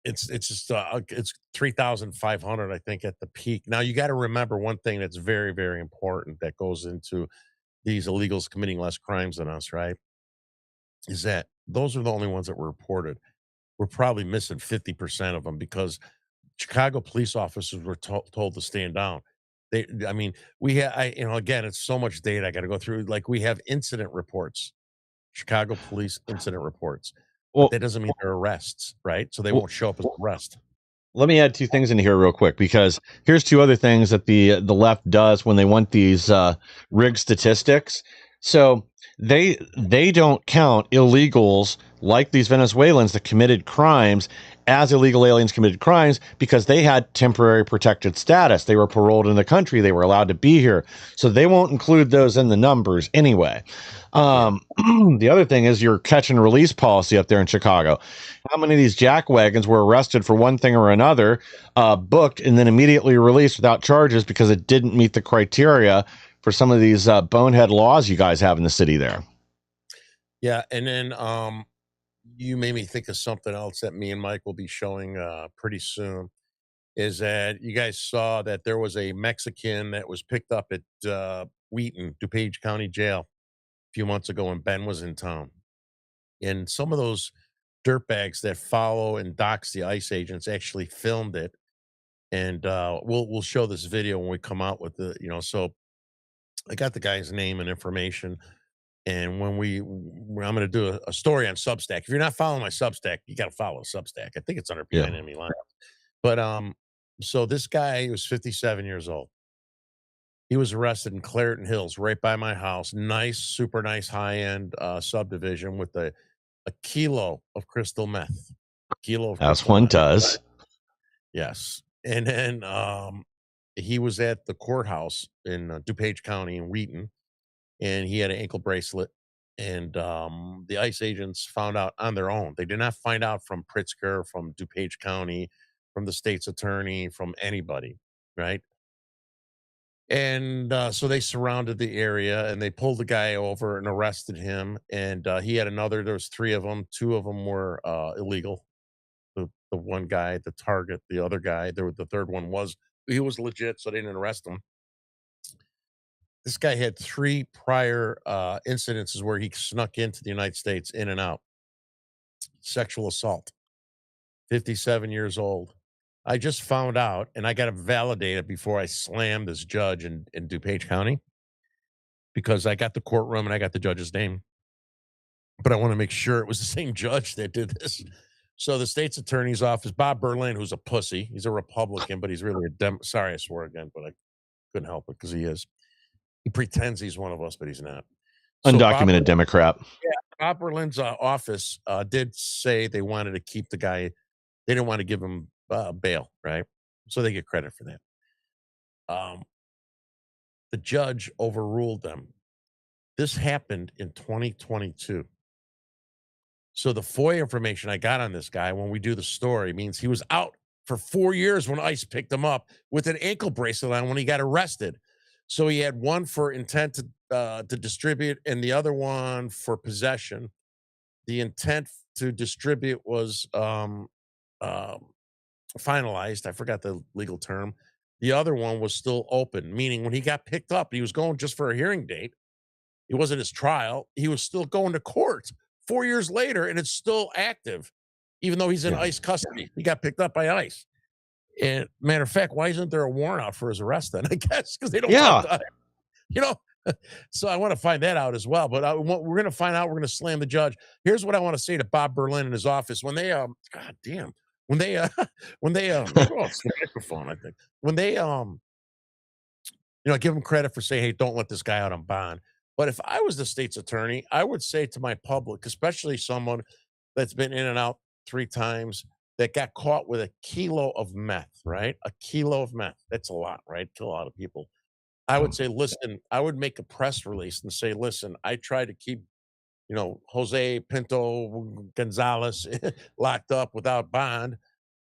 It's just it's 3,500, I think, at the peak. Now you got to remember one thing that's very, very important that goes into these illegals committing less crimes than us, right? Is that those are the only ones that were reported. We're probably missing 50% of them because Chicago police officers were told to stand down. I mean, again, it's so much data I got to go through. Like we have incident reports, Chicago police incident reports. Well, that doesn't mean they're arrests, right? So they won't show up as arrest. Let me add two things in here real quick, because here's two other things that the left does when they want these rigged statistics. So they don't count illegals like these Venezuelans that committed crimes as illegal aliens committed crimes because they had temporary protected status. They were paroled in the country. They were allowed to be here. So they won't include those in the numbers anyway. The other thing is your catch and release policy up there in Chicago. How many of these jackwagons were arrested for one thing or another, booked, and then immediately released without charges because it didn't meet the criteria for some of these bonehead laws you guys have in the city there? Yeah, and then you made me think of something else that me and Mike will be showing pretty soon. Is that you guys saw that there was a Mexican that was picked up at Wheaton, DuPage County Jail a few months ago when Ben was in town. And some of those dirtbags that follow and dox the ICE agents actually filmed it. And we'll show this video when we come out with the, so I got the guy's name and information. And when I'm going to do a story on Substack. If you're not following my Substack, you got to follow Substack. I think it's under Yeah. Behind Enemy Lines. But so this guy was 57 years old. He was arrested in Clareton Hills, right by my house. Nice, super nice, high-end subdivision with a kilo of crystal meth. As one does. Yes. And then he was at the courthouse in DuPage County in Wheaton, and he had an ankle bracelet. And the ICE agents found out on their own. They did not find out from Pritzker, from DuPage County, from the state's attorney, from anybody, right? And so they surrounded the area and they pulled the guy over and arrested him. And he had there was three of them. Two of them were illegal. The one guy, the target, the other guy, the third one he was legit, so they didn't arrest him. This guy had 3 prior incidences where he snuck into the United States in and out. Sexual assault. 57 years old. I just found out, and I got to validate it before I slam this judge in DuPage County, because I got the courtroom and I got the judge's name. But I want to make sure it was the same judge that did this. So the state's attorney's office, Bob Berlin, who's a pussy. He's a Republican, but he's really sorry, I swore again, but I couldn't help it because he is. He pretends he's one of us, but he's not. Undocumented Democrat. Yeah, Bob Berlin's office did say they wanted to keep the guy. They didn't want to give him bail, right? So they get credit for that. The judge overruled them. This happened in 2022. So the FOIA information I got on this guy when we do the story means he was out for 4 years when ICE picked him up with an ankle bracelet on when he got arrested. So he had one for intent to distribute and the other one for possession. The intent to distribute was finalized. I forgot the legal term. The other one was still open, meaning when he got picked up, he was going just for a hearing date. It wasn't his trial. He was still going to court 4 years later, and it's still active, even though he's in ICE custody. He got picked up by ICE. And matter of fact, why isn't there a warrant out for his arrest then? I guess because they don't talk to him. So I want to find that out as well. But we're going to find out. We're going to slam the judge. Here's what I want to say to Bob Berlin in his office when they God damn, when they it's the microphone, I think, when they give him credit for saying, hey, don't let this guy out on bond. But if I was the state's attorney, I would say to my public, especially someone that's been in and out 3 times, that got caught with a kilo of meth, right? A kilo of meth. That's a lot, right? Kill a lot of people. I would say, listen, I would make a press release and say, listen, I tried to keep, Jose Pinto Gonzalez locked up without bond.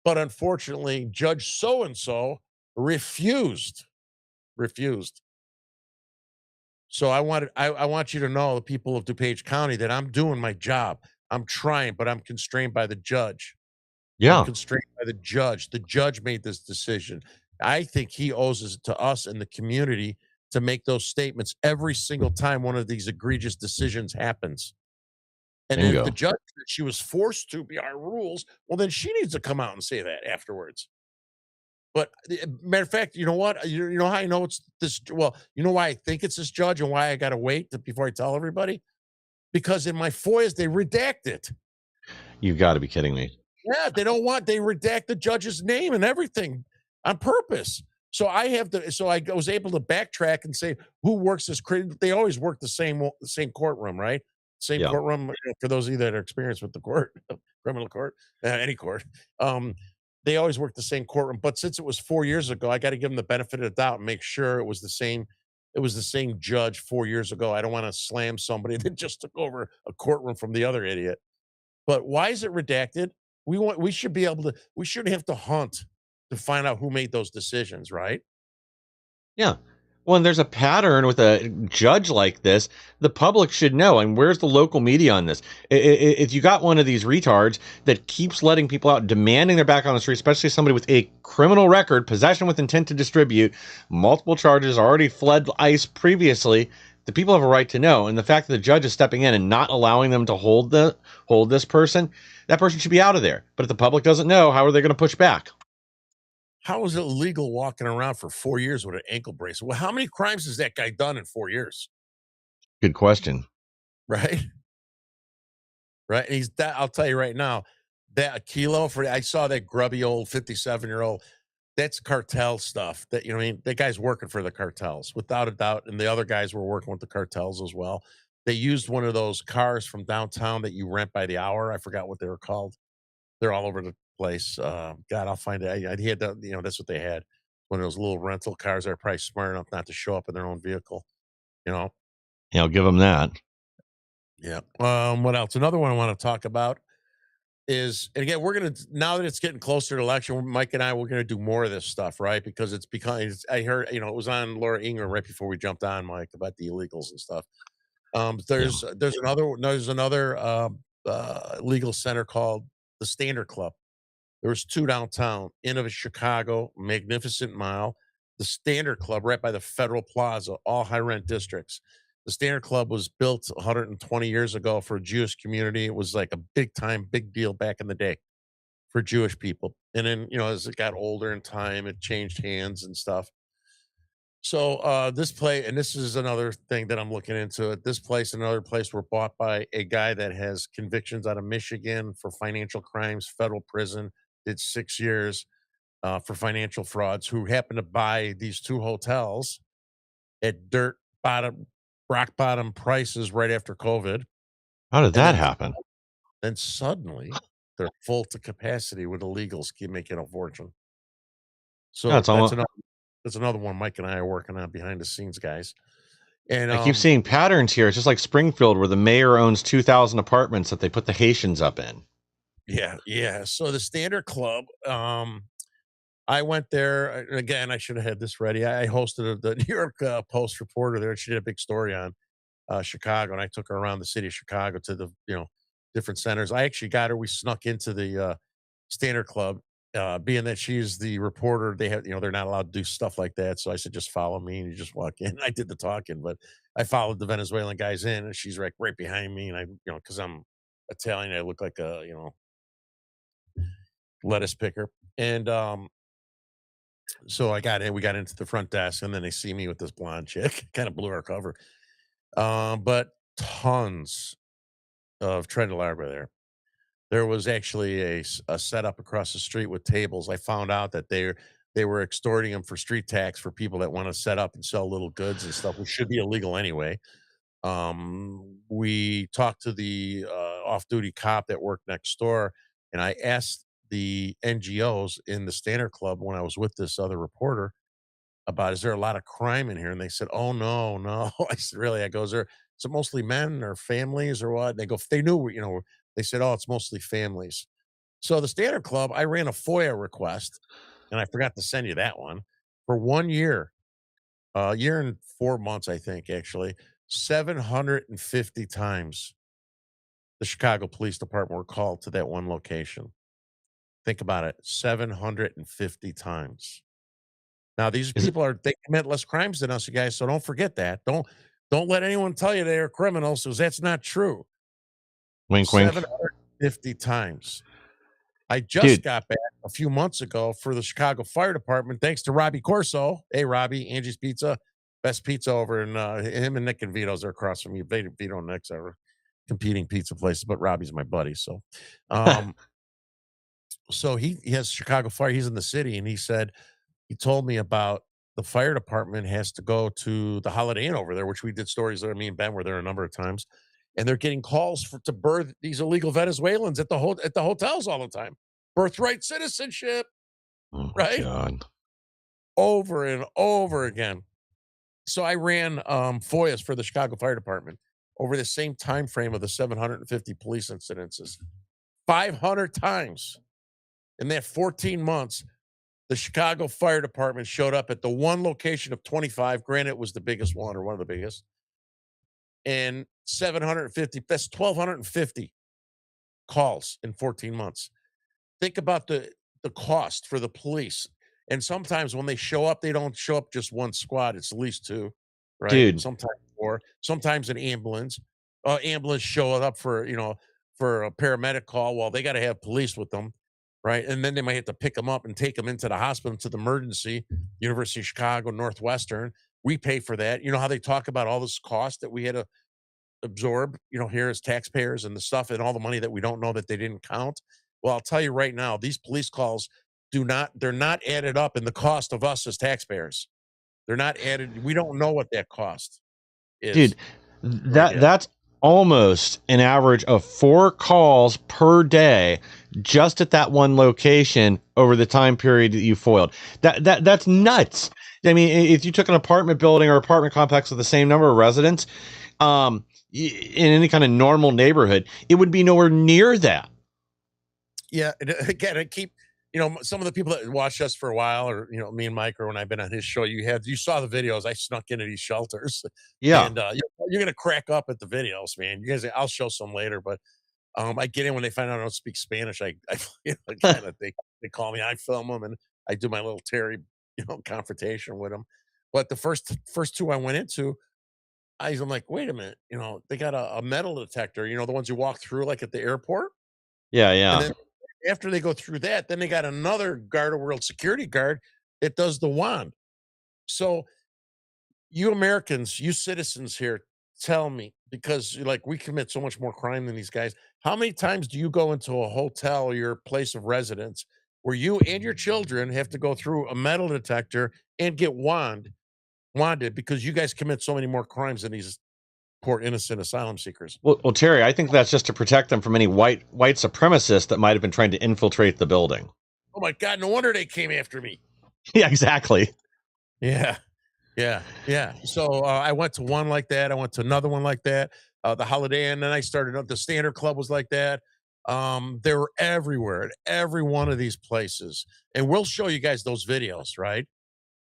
But unfortunately, Judge so-and-so refused. So I want you to know, the people of DuPage County, that I'm doing my job. I'm trying, but I'm constrained by the judge. Yeah. I'm constrained by the judge. The judge made this decision. I think he owes it to us and the community to make those statements every single time one of these egregious decisions happens. And if the judge said she was forced to by our rules, well, then she needs to come out and say that afterwards. But matter of fact, you know what? You know how I know it's this? Well, you know why I think it's this judge and why I got to wait before I tell everybody? Because in my FOIAs, they redact it. You've got to be kidding me. Yeah, they redact the judge's name and everything on purpose. So I was able to backtrack and say who works this. They always work the same courtroom, right? same Yeah. courtroom. For those of you that are experienced with the court, criminal court, any court, um, they always work the same courtroom. But since it was 4 years ago, I got to give them the benefit of the doubt and make sure it was the same. It was the same judge 4 years ago. I don't want to slam somebody that just took over a courtroom from the other idiot. But why is it redacted? We should be able to. We shouldn't have to hunt to find out who made those decisions, right? Yeah. Well, and there's a pattern with a judge like this. The public should know. And where's the local media on this? If you got one of these retards that keeps letting people out, demanding they're back on the street, especially somebody with a criminal record, possession with intent to distribute, multiple charges, already fled ICE previously, the people have a right to know. And the fact that the judge is stepping in and not allowing them to hold this person, that person should be out of there. But if the public doesn't know, how are they going to push back? How is it illegal walking around for 4 years with an ankle bracelet? Well, how many crimes has that guy done in 4 years? Good question. Right? Right. And he's that I'll tell you right now, that a kilo for I saw that grubby old 57-year-old. That's cartel stuff. That you know, what I mean, that guy's working for the cartels, without a doubt. And the other guys were working with the cartels as well. They used one of those cars from downtown that you rent by the hour. I forgot what they were called. They're all over the place. God, I'll find it. He had that, that's what they had. One of those little rental cars that are probably smart enough not to show up in their own vehicle, you know? Yeah, I'll give them that. Yeah. What else? Another one I want to talk about is, and again, we're gonna now that it's getting closer to election, Mike and I we're gonna do more of this stuff, right? Because it's become. I heard, it was on Laura Ingram right before we jumped on, Mike, about the illegals and stuff. Yeah. There's another legal center called the Standard Club. There was two downtown, Innovative Chicago, Magnificent Mile, the Standard Club right by the Federal Plaza, all high rent districts. The Standard Club was built 120 years ago for a Jewish community. It was like a big time, big deal back in the day for Jewish people. And then, as it got older in time, it changed hands and stuff. So this is another thing that I'm looking into. This place and another place were bought by a guy that has convictions out of Michigan for financial crimes, federal prison, did 6 years for financial frauds, who happened to buy these two hotels at bottom, rock bottom prices right after COVID. How did And that happen? then suddenly they're full to capacity with illegals keep making a fortune. Yeah, So it's almost. that's another one Mike and I are working on behind the scenes, guys. And I keep seeing patterns here. It's just like Springfield, where the mayor owns 2,000 apartments that they put the Haitians up in. yeah, yeah. So the Standard Club, I went there again. I should have had this ready. I hosted the New York Post reporter there. She did a big story on Chicago, and I took her around the city of Chicago to the different centers. I actually got her. We snuck into the Standard Club, being that she's the reporter. They have they're not allowed to do stuff like that. So I said, just follow me, and you just walk in. I did the talking, but I followed the Venezuelan guys in, and she's right behind me, and I because I'm Italian, I look like a lettuce picker, and so I got in. We got into the front desk, and then they see me with this blonde chick. Kind of blew our cover. But tons of Trendle Arbor there. There was actually a setup across the street with tables. I found out that they were extorting them for street tax for people that want to set up and sell little goods and stuff, which should be illegal anyway. We talked to the off-duty cop that worked next door, and I asked the NGOs in the Standard Club when I was with this other reporter about, is there a lot of crime in here? And they said, oh no, no. I said, really? I goes, there, is it mostly men or families or what? And they go, they knew, they said, oh, it's mostly families. So the Standard Club, I ran a FOIA request, and I forgot to send you that one, for 1 year, a year and 4 months, I think, actually, 750 times the Chicago Police Department were called to that one location. Think about it, 750 times. Now these Is it people they commit less crimes than us, you guys. So don't forget that. Don't let anyone tell you they are criminals, because that's not true. wink, wink? 750 times. I just Dude, got back a few months ago for the Chicago Fire Department, thanks to Robbie Corso. Hey, Robbie, Angie's Pizza, best pizza over, and him and Nick and Vito's are across from me. Vito and Nick's are competing pizza places, but Robbie's my buddy. So, um, so he has Chicago Fire. He's in the city, and he told me about the fire department has to go to the Holiday Inn over there, which we did stories there. Me and Ben were there a number of times. and they're getting calls to birth these illegal Venezuelans at the hotels all the time. Birthright citizenship, Oh my right? God. Over and over again. So I ran FOIAs for the Chicago Fire Department over the same time frame of the 750 police incidences. 500 times in that 14 months, the Chicago Fire Department showed up at the one location of 25. Granted, it was the biggest one or one of the biggest. And 750, that's 1,250 calls in 14 months. Think about the cost for the police. And sometimes when they show up, they don't show up just one squad. It's at least two, right? Dude, Sometimes four. Sometimes an ambulance. Ambulance show up for for a paramedic call. Well, they got to have police with them, right? And then they might have to pick them up and take them into the hospital to the emergency. University of Chicago, Northwestern. We pay for that. You know how they talk about all this cost that we had to absorb, here as taxpayers and the stuff and all the money that we don't know that they didn't count. Well, I'll tell you right now, these police calls they're not added up in the cost of us as taxpayers. They're not added. We don't know what that cost dude, is. No idea. that's almost an average of 4 calls per day just at that one location over the time period that you foiled. That's nuts. I mean, if you took an apartment building or apartment complex with the same number of residents, in any kind of normal neighborhood, it would be nowhere near that. Yeah. And again, I keep, some of the people that watched us for a while, or me and Mike, or when I've been on his show, you saw the videos. I snuck into these shelters, Yeah. and you're gonna crack up at the videos, man. You guys, I'll show some later, but I get in when they find out I don't speak Spanish. I kind of they call me. I film them and I do my little Terry, confrontation with them. But the first two I went into, I'm like, wait a minute, they got a metal detector, the ones you walk through like at the airport, Yeah, and yeah. then after they go through that, then they got another guard, a world security guard, that does the wand. So you Americans, you citizens here, tell me, because like we commit so much more crime than these guys. How many times do you go into a hotel or your place of residence where you and your children have to go through a metal detector and get wanded because you guys commit so many more crimes than these poor innocent asylum seekers? Well, Terry, I think that's just to protect them from any white supremacists that might have been trying to infiltrate the building. Oh my God, no wonder they came after me. Yeah, exactly. Yeah. Yeah, yeah. So I went to one like that. I went to another one like that. The Holiday Inn. Then I started up. The Standard Club was like that. They were everywhere at every one of these places, and we'll show you guys those videos, right?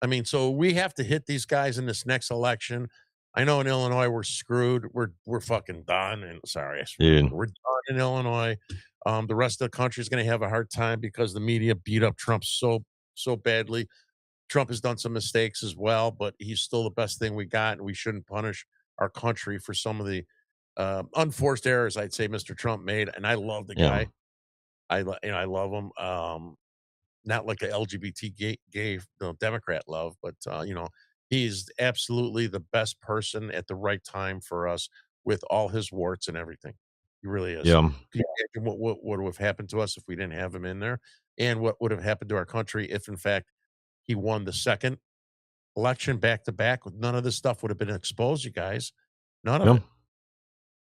I mean, so we have to hit these guys in this next election. I know in Illinois we're screwed. We're fucking done. And sorry, Dude. we're done in Illinois. The rest of the country is going to have a hard time because the media beat up Trump so badly. Trump has done some mistakes as well, but he's still the best thing we got, and we shouldn't punish our country for some of the unforced errors I'd say Mr. Trump made. And I love the Yeah. guy. I love him. Not like a LGBT gay Democrat love, but he's absolutely the best person at the right time for us with all his warts and everything. He really is. Yeah. Can you imagine what would have happened to us if we didn't have him in there, and what would have happened to our country if, in fact, he won the second election back to back? With none of this stuff would have been exposed, you guys. None of Yeah. it.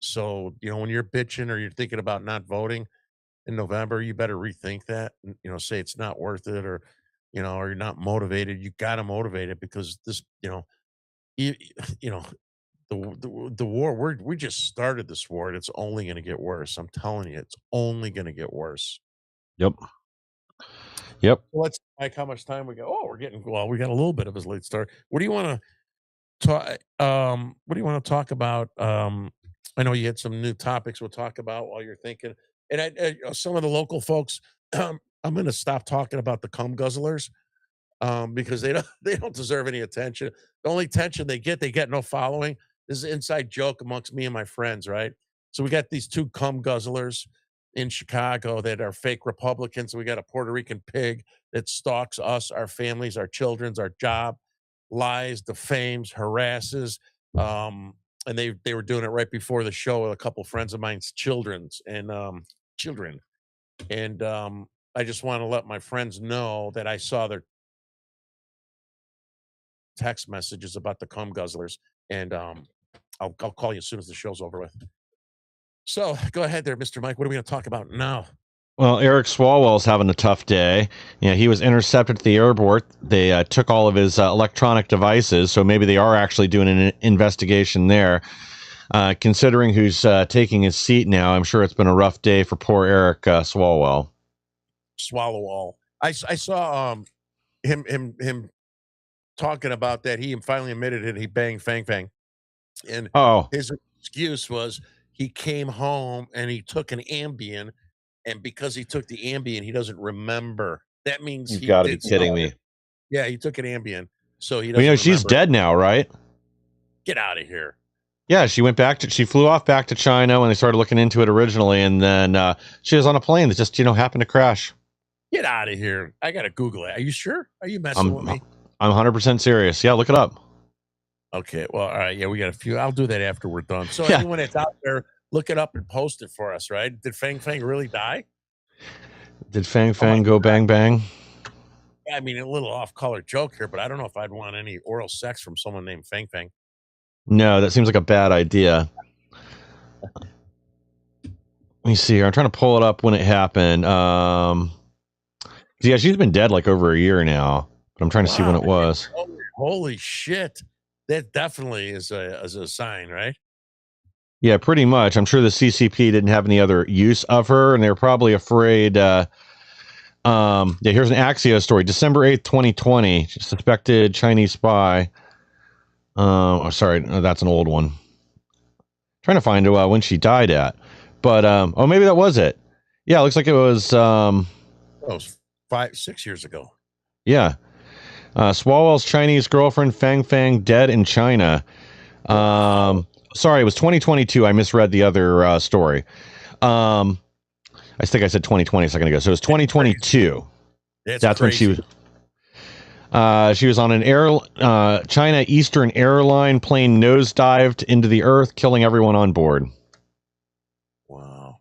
So, when you're bitching or you're thinking about not voting in November, you better rethink that. And, say it's not worth it, or or you're not motivated. You got to motivate it, because this, you, you know, the war. We just started this war, and it's only going to get worse. I'm telling you, it's only going to get worse. Yep. Yep. Let's like how much time we got. Oh, we're getting well. We got a little bit of his late start. What do you want to talk? What do you want to talk about? I know you had some new topics we'll talk about while you're thinking. And some of the local folks, I'm going to stop talking about the cum guzzlers, because they don't deserve any attention. The only attention they get no following. This is an inside joke amongst me and my friends, right? So we got these two cum guzzlers in Chicago that are fake Republicans. We got a Puerto Rican pig that stalks us, our families, our children's, our job, lies, defames, harasses. And they were doing it right before the show with a couple friends of mine's children. And I just want to let my friends know that I saw their text messages about the cum guzzlers, and I'll call you as soon as the show's over with. So go ahead there, Mr. Mike. What are we going to talk about now? Well, Eric Swalwell's having a tough day. He was intercepted at the airport. They took all of his electronic devices, so maybe they are actually doing an investigation there. Considering who's taking his seat now, I'm sure it's been a rough day for poor Eric Swalwell. Swallow all. I saw him talking about that. He finally admitted it. He banged Fang Fang, and Oh, his excuse was he came home and he took an Ambien, and because he took the Ambien, he doesn't remember. That means you've he got to be did kidding something. me. Yeah, he took an Ambien, so he Well, doesn't she's remember. dead now, right? Get out of here. Yeah, she flew off back to China when they started looking into it originally, and then she was on a plane that just happened to crash. Get out of here. I got to Google it. Are you sure? Are you messing with I'm me? I'm 100% serious. Yeah, look it up. Okay. Well, all right. Yeah, we got a few. I'll do that after we're done. So Yeah. anyone that's out there, look it up and post it for us, right? Did Fang Fang really die? Did Fang Fang go bang bang? I mean, a little off-color joke here, but I don't know if I'd want any oral sex from someone named Fang Fang. No, that seems like a bad idea. Let me see here. I'm trying to pull it up when it happened. Yeah, she's been dead like over a year now, but I'm trying to see when it was. Holy shit. That definitely is a sign, right? Yeah, pretty much. I'm sure the CCP didn't have any other use of her, and they were probably afraid. Yeah, here's an Axios story. December 8th, 2020. Suspected Chinese spy. Oh, sorry. No, that's an old one. Trying to find when she died at. But, oh, maybe that was it. Yeah, it looks like it was. That was 6 years ago. Yeah. Swalwell's Chinese girlfriend, Fang Fang, dead in China. Sorry, it was 2022. I misread the other story. I think I said 2020 a second ago. So it was 2022. That's when she was. She was on an China Eastern airline plane, nosedived into the earth, killing everyone on board. Wow.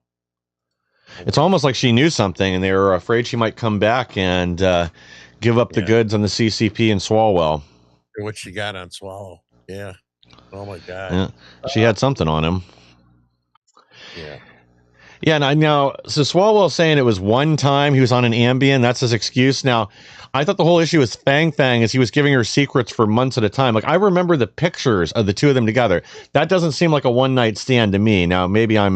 It's almost like she knew something, and they were afraid she might come back and give up the goods on the CCP and Swalwell. What she got on Swallow. Yeah. Oh, my God. Yeah. She had something on him. Yeah. Yeah, and I know. So Swalwell's saying it was one time he was on an Ambien. That's his excuse. Now, I thought the whole issue with Fang Fang is he was giving her secrets for months at a time. Like, I remember the pictures of the two of them together. That doesn't seem like a one night stand to me. Now, maybe I'm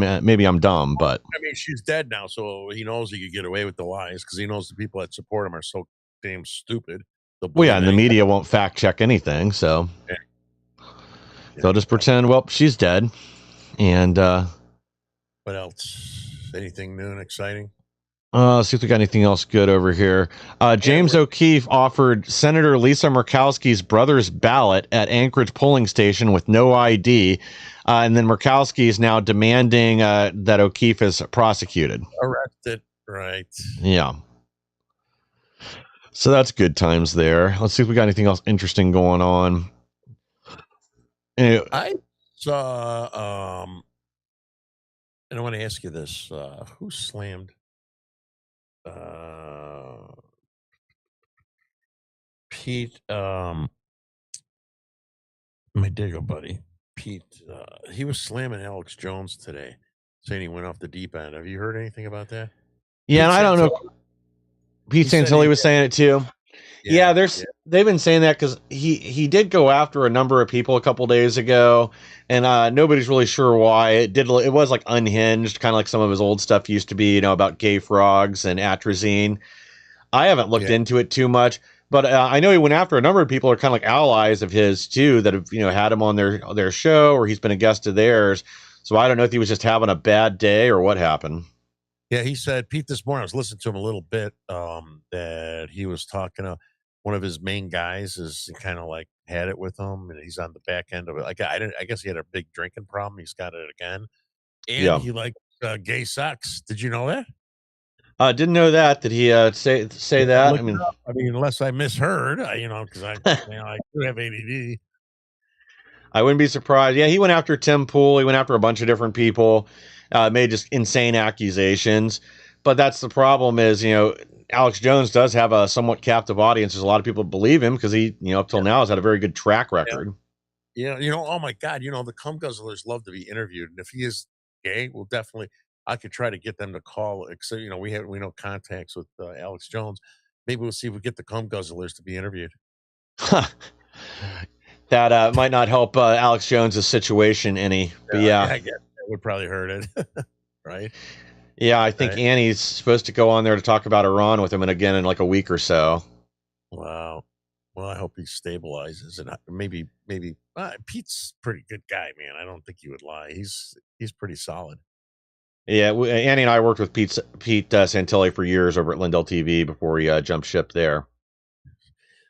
dumb, but I mean, she's dead now, so he knows he could get away with the lies because he knows the people that support him are so damn stupid. Well, yeah, and the media won't fact check anything, so they'll just pretend. Well, she's dead, and what else? Anything new and exciting? Let's see if we got anything else good over here. James O'Keefe offered Senator Lisa Murkowski's brother's ballot at Anchorage polling station with no ID. And then Murkowski is now demanding that O'Keefe is prosecuted. Arrested. Right. Yeah. So that's good times there. Let's see if we got anything else interesting going on. Anyway. I saw, and I want to ask you this. Who slammed? Pete, my digger buddy, Pete, he was slamming Alex Jones today, saying he went off the deep end. Have you heard anything about that? Yeah, and I don't know. Pete Santilli was saying it too. Yeah, they've been saying that because he did go after a number of people a couple days ago, and nobody's really sure why. It was like unhinged, kind of like some of his old stuff used to be, about gay frogs and atrazine. I haven't looked into it too much, but I know he went after a number of people who are kind of like allies of his too that have had him on their show, or he's been a guest of theirs. So I don't know if he was just having a bad day or what happened. Yeah, he said, Pete, this morning, I was listening to him a little bit, that he was talking to one of his main guys is kind of like had it with him, and he's on the back end of it. Like, I guess he had a big drinking problem. He's got it again. And he liked gay sex. Did you know that? Didn't know that. Did he say that? I mean, unless I misheard, because I do have ADD. I wouldn't be surprised. Yeah, he went after Tim Pool. He went after a bunch of different people, made just insane accusations. But that's the problem is, Alex Jones does have a somewhat captive audience. There's a lot of people believe him because he, up till now has had a very good track record. Yeah, oh my God, the cum guzzlers love to be interviewed. And if he is okay, we'll definitely. I could try to get them to call. So we know contacts with Alex Jones. Maybe we'll see if we get the cum guzzlers to be interviewed. That might not help Alex Jones's situation any, but yeah. I guess that would probably hurt it, right? Yeah, I think Right. Annie's supposed to go on there to talk about Iran with him again in like a week or so. Wow. Well, I hope he stabilizes, and maybe Pete's a pretty good guy, man. I don't think he would lie. He's pretty solid. Yeah, Annie and I worked with Pete Santilli for years over at Lindell TV before he jumped ship there.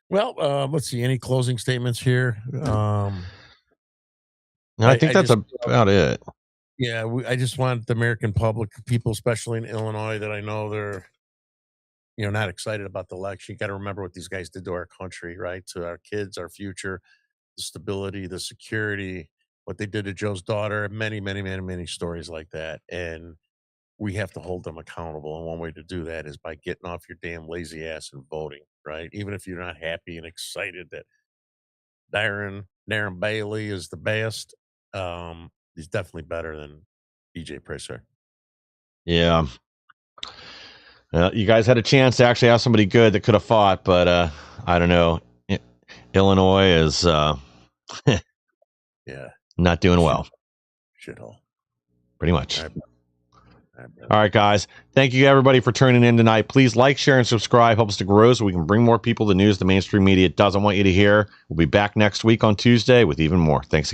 Well, let's see. Any closing statements here? No, I think that's about it. Yeah, I just want the American public, people, especially in Illinois, that I know they're, not excited about the election. You got to remember what these guys did to our country, right? To our kids, our future, the stability, the security, what they did to Joe's daughter, many, many, many, many stories like that. And we have to hold them accountable. And one way to do that is by getting off your damn lazy ass and voting, right? Even if you're not happy and excited that Darren Bailey is the best, he's definitely better than BJ Prisser. Yeah. You guys had a chance to actually have somebody good that could have fought, but I don't know. Illinois is yeah, not doing well. Shithole. Pretty much. All right, guys. Thank you, everybody, for tuning in tonight. Please like, share, and subscribe. Help us to grow so we can bring more people the news the mainstream media doesn't want you to hear. We'll be back next week on Tuesday with even more. Thanks again.